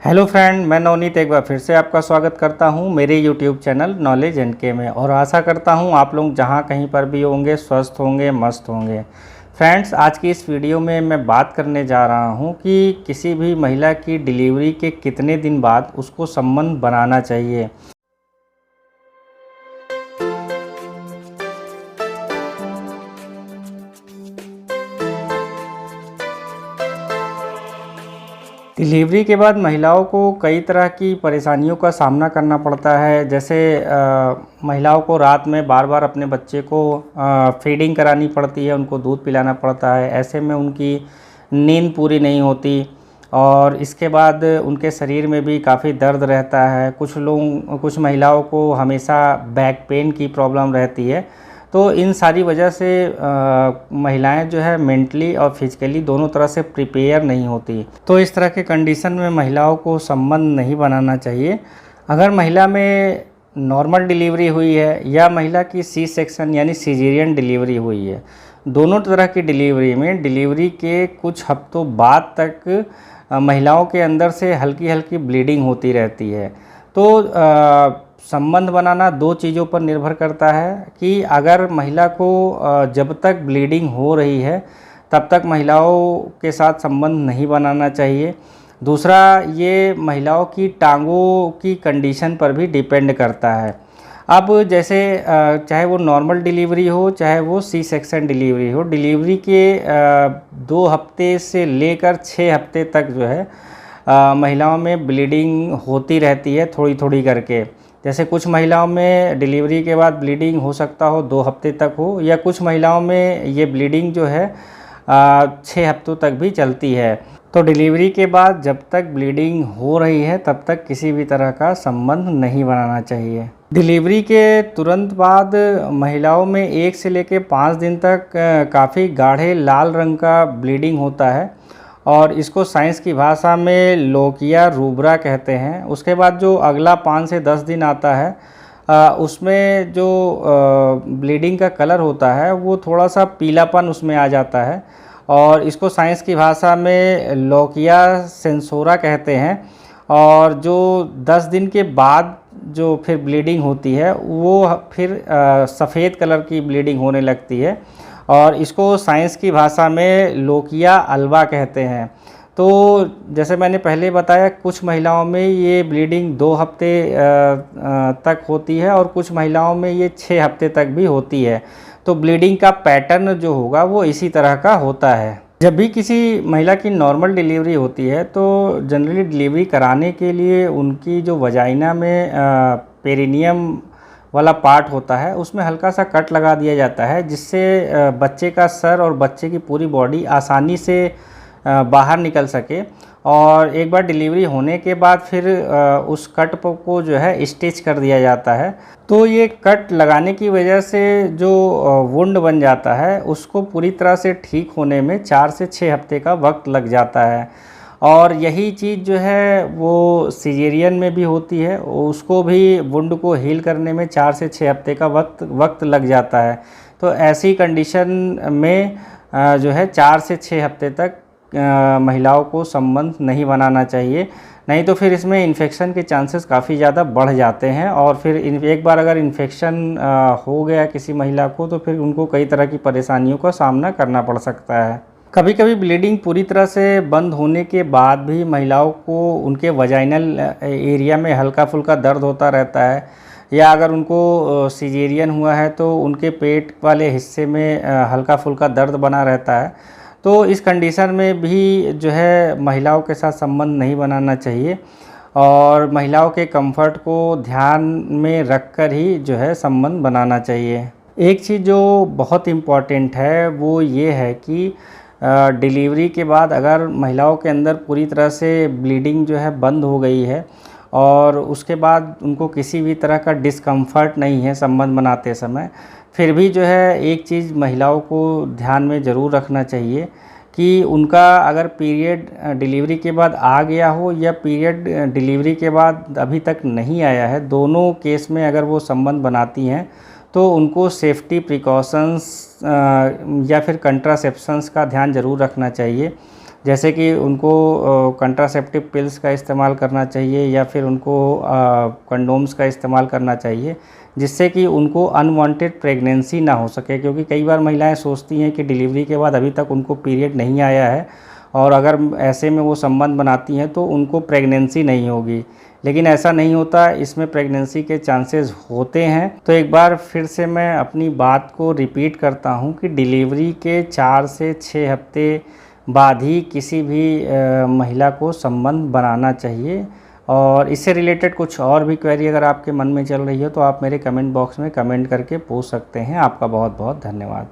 Hello friend, मैं नवनीत एक बार फिर से आपका स्वागत करता हूं मेरे यूट्यूब चैनल नॉलेज एंड के में। और आशा करता हूं आप लोग जहां कहीं पर भी होंगे स्वस्थ होंगे, मस्त होंगे। फ्रेंड्स, आज की इस वीडियो में मैं बात करने जा रहा हूं कि किसी भी महिला की डिलीवरी के कितने दिन बाद उसको संबंध बनाना चाहिए। डिलीवरी के बाद महिलाओं को कई तरह की परेशानियों का सामना करना पड़ता है। जैसे महिलाओं को रात में बार बार अपने बच्चे को फीडिंग करानी पड़ती है, उनको दूध पिलाना पड़ता है। ऐसे में उनकी नींद पूरी नहीं होती और इसके बाद उनके शरीर में भी काफ़ी दर्द रहता है। कुछ महिलाओं को हमेशा बैक पेन की प्रॉब्लम रहती है। तो इन सारी वजह से महिलाएं जो है मेंटली और फिजिकली दोनों तरह से प्रिपेयर नहीं होती। तो इस तरह के कंडीशन में महिलाओं को संबंध नहीं बनाना चाहिए। अगर महिला में नॉर्मल डिलीवरी हुई है या महिला की सी सेक्शन यानी सीजेरियन डिलीवरी हुई है, दोनों तरह की डिलीवरी में डिलीवरी के कुछ हफ्तों बाद तक महिलाओं के अंदर से हल्की हल्की ब्लीडिंग होती रहती है। तो संबंध बनाना दो चीज़ों पर निर्भर करता है कि अगर महिला को जब तक ब्लीडिंग हो रही है तब तक महिलाओं के साथ संबंध नहीं बनाना चाहिए। दूसरा, ये महिलाओं की टांगों की कंडीशन पर भी डिपेंड करता है। अब जैसे चाहे वो नॉर्मल डिलीवरी हो चाहे वो सी सेक्शन डिलीवरी हो, डिलीवरी के 2 हफ्ते से लेकर 6 हफ्ते तक जो है महिलाओं में ब्लीडिंग होती रहती है थोड़ी थोड़ी करके। जैसे कुछ महिलाओं में डिलीवरी के बाद ब्लीडिंग हो सकता हो 2 हफ्ते तक हो, या कुछ महिलाओं में ये ब्लीडिंग जो है 6 हफ्तों तक भी चलती है। तो डिलीवरी के बाद जब तक ब्लीडिंग हो रही है तब तक किसी भी तरह का संबंध नहीं बनाना चाहिए। डिलीवरी के तुरंत बाद महिलाओं में 1 से लेकर 5 दिन तक काफ़ी गाढ़े लाल रंग का ब्लीडिंग होता है और इसको साइंस की भाषा में लोकिया रूब्रा कहते हैं। उसके बाद जो अगला 5 से 10 दिन आता है उसमें जो ब्लीडिंग का कलर होता है वो थोड़ा सा पीलापन उसमें आ जाता है और इसको साइंस की भाषा में लोकिया सेंसोरा कहते हैं। और जो 10 दिन के बाद जो फिर ब्लीडिंग होती है वो फिर सफ़ेद कलर की ब्लीडिंग होने लगती है और इसको साइंस की भाषा में लोकिया अल्वा कहते हैं। तो जैसे मैंने पहले बताया, कुछ महिलाओं में ये ब्लीडिंग 2 हफ्ते तक होती है और कुछ महिलाओं में ये 6 हफ्ते तक भी होती है। तो ब्लीडिंग का पैटर्न जो होगा वो इसी तरह का होता है। जब भी किसी महिला की नॉर्मल डिलीवरी होती है तो जनरली डिलीवरी कराने के लिए उनकी जो वजाइना में पेरिनियम वाला पार्ट होता है उसमें हल्का सा कट लगा दिया जाता है, जिससे बच्चे का सर और बच्चे की पूरी बॉडी आसानी से बाहर निकल सके। और एक बार डिलीवरी होने के बाद फिर उस कट को जो है स्टिच कर दिया जाता है। तो ये कट लगाने की वजह से जो वुंड बन जाता है उसको पूरी तरह से ठीक होने में 4 से 6 हफ्ते का वक्त लग जाता है। और यही चीज़ जो है वो सिजेरियन में भी होती है, उसको भी वुंड को हील करने में 4 से 6 हफ्ते का वक्त लग जाता है। तो ऐसी कंडीशन में जो है 4 से 6 हफ्ते तक महिलाओं को संबंध नहीं बनाना चाहिए, नहीं तो फिर इसमें इन्फेक्शन के चांसेस काफ़ी ज़्यादा बढ़ जाते हैं। और फिर एक बार अगर इन्फेक्शन हो गया किसी महिला को तो फिर उनको कई तरह की परेशानियों का सामना करना पड़ सकता है। कभी कभी ब्लीडिंग पूरी तरह से बंद होने के बाद भी महिलाओं को उनके वजाइनल एरिया में हल्का फुल्का दर्द होता रहता है, या अगर उनको सिजेरियन हुआ है तो उनके पेट वाले हिस्से में हल्का फुल्का दर्द बना रहता है। तो इस कंडीशन में भी जो है महिलाओं के साथ संबंध नहीं बनाना चाहिए और महिलाओं के कंफर्ट को ध्यान में रखकर ही जो है संबंध बनाना चाहिए। एक चीज़ जो बहुत इम्पॉर्टेंट है वो ये है कि डिलीवरी के बाद अगर महिलाओं के अंदर पूरी तरह से ब्लीडिंग जो है बंद हो गई है और उसके बाद उनको किसी भी तरह का डिस्कम्फर्ट नहीं है संबंध बनाते समय, फिर भी जो है एक चीज़ महिलाओं को ध्यान में ज़रूर रखना चाहिए कि उनका अगर पीरियड डिलीवरी के बाद आ गया हो या पीरियड डिलीवरी के बाद अभी तक नहीं आया है, दोनों केस में अगर वो संबंध बनाती हैं तो उनको सेफ्टी प्रिकॉशंस या फिर कंट्रासेप्शंस का ध्यान ज़रूर रखना चाहिए। जैसे कि उनको कंट्रासेप्टिव पिल्स का इस्तेमाल करना चाहिए या फिर उनको कंडोम्स का इस्तेमाल करना चाहिए, जिससे कि उनको अनवांटेड प्रेगनेंसी ना हो सके। क्योंकि कई बार महिलाएं सोचती हैं कि डिलीवरी के बाद अभी तक उनको पीरियड नहीं आया है और अगर ऐसे में वो संबंध बनाती हैं तो उनको प्रेगनेंसी नहीं होगी, लेकिन ऐसा नहीं होता, इसमें प्रेगनेंसी के चांसेस होते हैं। तो एक बार फिर से मैं अपनी बात को रिपीट करता हूं कि डिलीवरी के 4 से 6 हफ्ते बाद ही किसी भी महिला को संबंध बनाना चाहिए। और इससे रिलेटेड कुछ और भी क्वेरी अगर आपके मन में चल रही हो तो आप मेरे कमेंट बॉक्स में कमेंट करके पूछ सकते हैं। आपका बहुत बहुत धन्यवाद।